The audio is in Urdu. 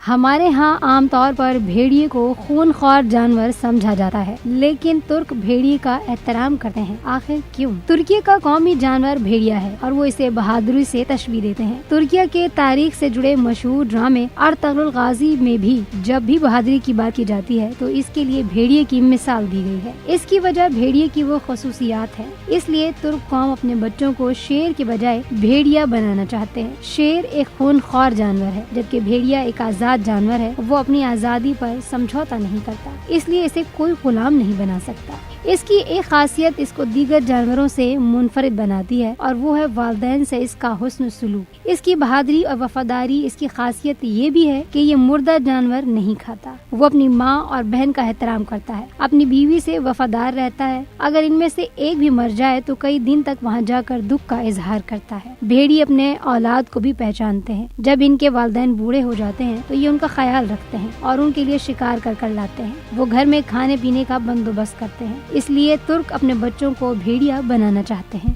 ہمارے ہاں عام طور پر بھیڑیے کو خونخوار جانور سمجھا جاتا ہے، لیکن ترک بھیڑیے کا احترام کرتے ہیں۔ آخر کیوں؟ ترکیے کا قومی جانور بھیڑیا ہے اور وہ اسے بہادری سے تشبیہ دیتے ہیں۔ ترکیہ کے تاریخ سے جڑے مشہور ڈرامے ارطغرل غازی میں بھی جب بھی بہادری کی بات کی جاتی ہے تو اس کے لیے بھیڑیے کی مثال دی گئی ہے۔ اس کی وجہ بھیڑیے کی وہ خصوصیات ہے، اس لیے ترک قوم اپنے بچوں کو شیر کے بجائے بھیڑیا بنانا چاہتے ہیں۔ شیر ایک خونخوار جانور ہے، جبکہ بھیڑیا ایک آزاد جانور ہے۔ وہ اپنی آزادی پر سمجھوتا نہیں کرتا، اس لیے اسے کوئی غلام نہیں بنا سکتا۔ اس کی ایک خاصیت اس کو دیگر جانوروں سے منفرد بناتی ہے اور وہ ہے والدین سے اس کا حسن سلوک۔ اس کی بہادری اور وفاداری اس کی خاصیت یہ بھی ہے کہ یہ مردہ جانور نہیں کھاتا۔ وہ اپنی ماں اور بہن کا احترام کرتا ہے، اپنی بیوی سے وفادار رہتا ہے۔ اگر ان میں سے ایک بھی مر جائے تو کئی دن تک وہاں جا کر دکھ کا اظہار کرتا ہے۔ بھیڑی اپنے اولاد کو بھی پہچانتے ہیں۔ جب ان کے والدین بوڑھے ہو جاتے ہیں تو یہ ان کا خیال رکھتے ہیں اور ان کے لیے شکار کر لاتے ہیں۔ وہ گھر میں کھانے پینے کا بندوبست کرتے ہیں، اس لیے ترک اپنے بچوں کو بھیڑیا بنانا چاہتے ہیں۔